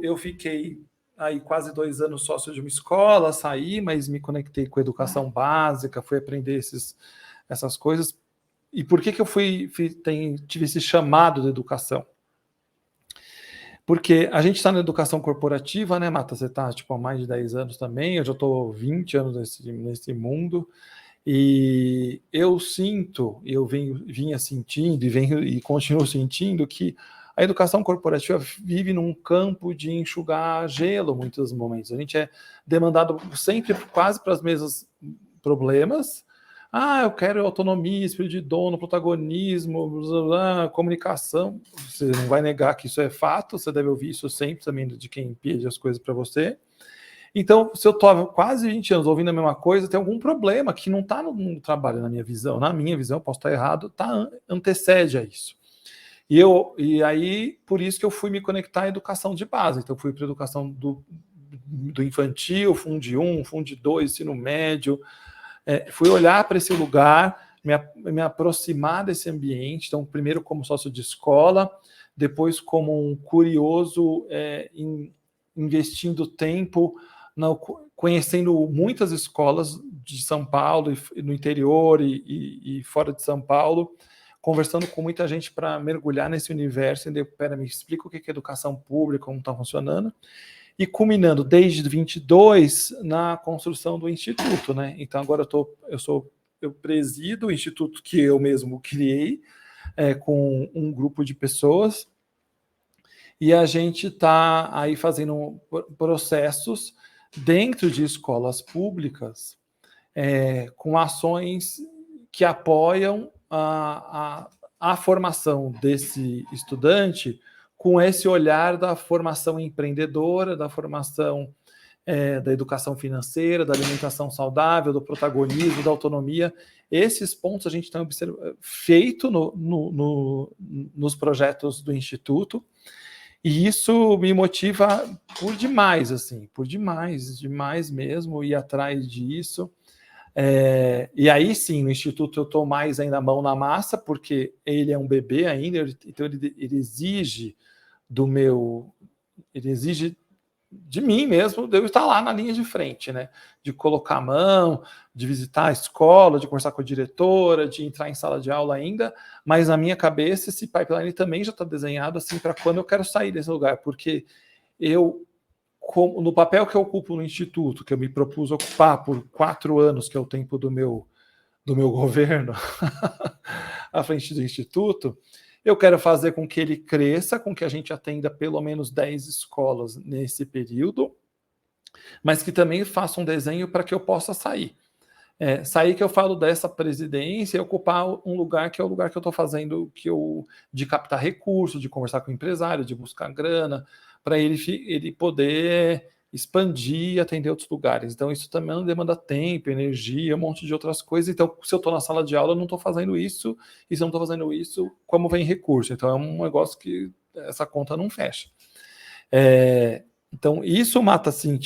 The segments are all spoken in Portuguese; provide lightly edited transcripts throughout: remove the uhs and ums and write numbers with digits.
eu fiquei aí quase 2 anos sócio de uma escola, saí, mas me conectei com a educação básica, fui aprender essas coisas. E por que eu tive esse chamado de educação? Porque a gente está na educação corporativa, né, Mata? Você está há mais de 10 anos também, eu já estou 20 anos nesse mundo, e eu sinto, eu vinha sentindo e continuo sentindo que a educação corporativa vive num campo de enxugar gelo, muitos momentos. A gente é demandado sempre quase para os mesmos problemas. Eu quero autonomia, espírito de dono, protagonismo, blá, blá, comunicação. Você não vai negar que isso é fato, você deve ouvir isso sempre também de quem pede as coisas para você. Então, se eu estou quase 20 anos ouvindo a mesma coisa, tem algum problema que não está no trabalho, na minha visão. Na minha visão, eu posso estar errado, antecede a isso. E aí, por isso que eu fui me conectar à educação de base. Então, eu fui para a educação do infantil, Fundo 1, Fundo 2, ensino médio. Fui olhar para esse lugar, me aproximar desse ambiente. Então, primeiro como sócio de escola, depois como um curioso, investindo tempo, conhecendo muitas escolas de São Paulo, e no interior e fora de São Paulo, conversando com muita gente para mergulhar nesse universo e me explica o que é educação pública, como está funcionando, e culminando desde 22 na construção do Instituto, né? Então agora eu presido o Instituto que eu mesmo criei, com um grupo de pessoas, e a gente está aí fazendo processos dentro de escolas públicas, com ações que apoiam a formação desse estudante, com esse olhar da formação empreendedora, da formação da educação financeira, da alimentação saudável, do protagonismo, da autonomia. Esses pontos a gente tem feito nos projetos do Instituto, e isso me motiva por demais, demais mesmo, ir atrás disso. E aí sim, no Instituto eu estou mais ainda a mão na massa, porque ele é um bebê ainda, então ele exige ele exige de mim mesmo, de eu estar lá na linha de frente, né? De colocar a mão, de visitar a escola, de conversar com a diretora, de entrar em sala de aula ainda, mas na minha cabeça esse pipeline também já está desenhado assim para quando eu quero sair desse lugar, porque no papel que eu ocupo no Instituto, que eu me propus ocupar por 4 anos, que é o tempo do meu governo, à frente do Instituto, eu quero fazer com que ele cresça, com que a gente atenda pelo menos 10 escolas nesse período, mas que também faça um desenho para que eu possa sair. Sair que eu falo dessa presidência e ocupar um lugar que é o lugar que eu estou fazendo, de captar recursos, de conversar com o empresário, de buscar grana, para ele poder expandir e atender outros lugares. Então, isso também demanda tempo, energia, um monte de outras coisas. Então, se eu estou na sala de aula, eu não estou fazendo isso, e se eu não estou fazendo isso, como vem recurso? Então, é um negócio que essa conta não fecha. Então, isso mata assim,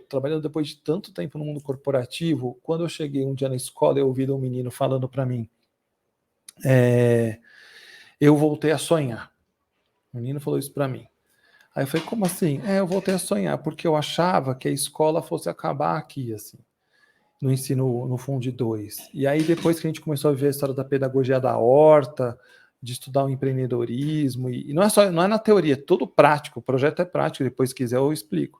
trabalhando depois de tanto tempo no mundo corporativo, quando eu cheguei um dia na escola, eu ouvi um menino falando para mim, eu voltei a sonhar. O menino falou isso para mim. Aí eu falei, como assim? Eu voltei a sonhar, porque eu achava que a escola fosse acabar aqui, assim, no ensino, no Fundo 2. E aí, depois que a gente começou a ver a história da pedagogia da horta, de estudar o empreendedorismo, e não é na teoria, é tudo prático, o projeto é prático, depois se quiser eu explico.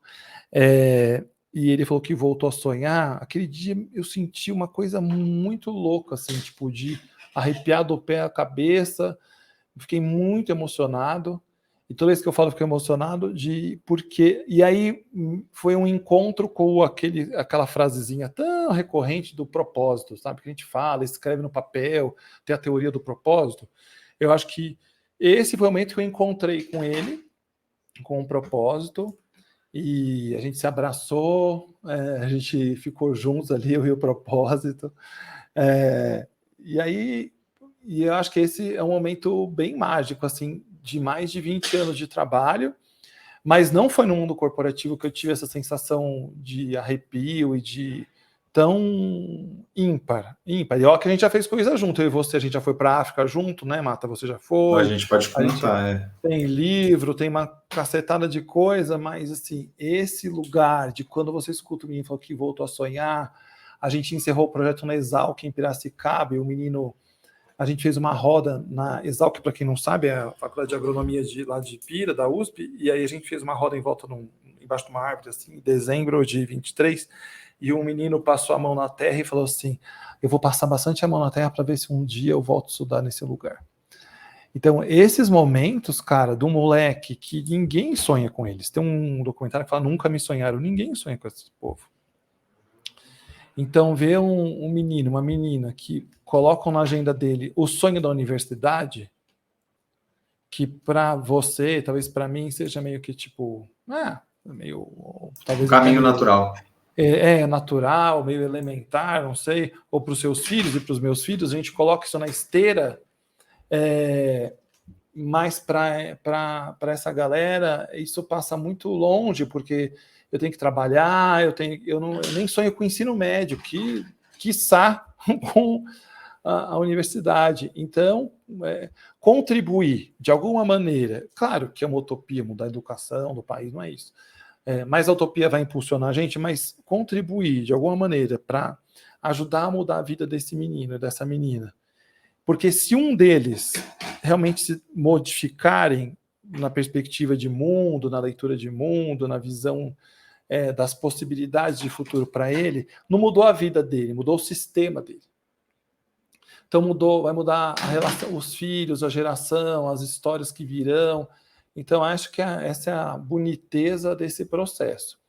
E ele falou que voltou a sonhar. Aquele dia eu senti uma coisa muito louca, assim, de arrepiar do pé à cabeça, fiquei muito emocionado. E toda vez que eu falo, fico emocionado porque. E aí foi um encontro com aquela frasezinha tão recorrente do propósito, sabe? Que a gente fala, escreve no papel, tem a teoria do propósito. Eu acho que esse foi o momento que eu encontrei com ele, com um propósito, e a gente se abraçou, a gente ficou juntos ali, eu e o propósito. E eu acho que esse é um momento bem mágico, assim, de mais de 20 anos de trabalho, mas não foi no mundo corporativo que eu tive essa sensação de arrepio e de tão ímpar. E olha que a gente já fez coisa junto, eu e você, a gente já foi para a África junto, né, Mata? Você já A foi. gente pode A gente contar, tem livro, tem uma cacetada de coisa, mas assim, esse lugar de quando você escuta o menino falou que voltou a sonhar, a gente encerrou o projeto na Exalc em Piracicaba, e o menino, a gente fez uma roda na Exalc, para quem não sabe, é a Faculdade de Agronomia lá de Pira, da USP, e aí a gente fez uma roda em volta embaixo de uma árvore, assim, em dezembro de 23, e um menino passou a mão na terra e falou assim, eu vou passar bastante a mão na terra para ver se um dia eu volto a estudar nesse lugar. Então, esses momentos, cara, do moleque que ninguém sonha com eles. Tem um documentário que fala, nunca me sonharam. Ninguém sonha com esse povo. Então, ver um menino, uma menina que colocam na agenda dele o sonho da universidade, que para você, talvez para mim, seja meio que tipo, meio, talvez um caminho até natural. Natural, meio elementar, não sei, ou para os seus filhos e para os meus filhos, a gente coloca isso na esteira, mas para essa galera, isso passa muito longe, porque eu tenho que trabalhar, eu nem sonho com o ensino médio, quiçá com a universidade. Então, contribuir de alguma maneira, claro que é uma utopia mudar a educação do país, não é isso. Mas a utopia vai impulsionar a gente, mas contribuir de alguma maneira para ajudar a mudar a vida desse menino e dessa menina. Porque se um deles realmente se modificarem na perspectiva de mundo, na leitura de mundo, na visão das possibilidades de futuro para ele, não mudou a vida dele, mudou o sistema dele. Então vai mudar a relação, os filhos, a geração, as histórias que virão. Então acho que essa é a boniteza desse processo.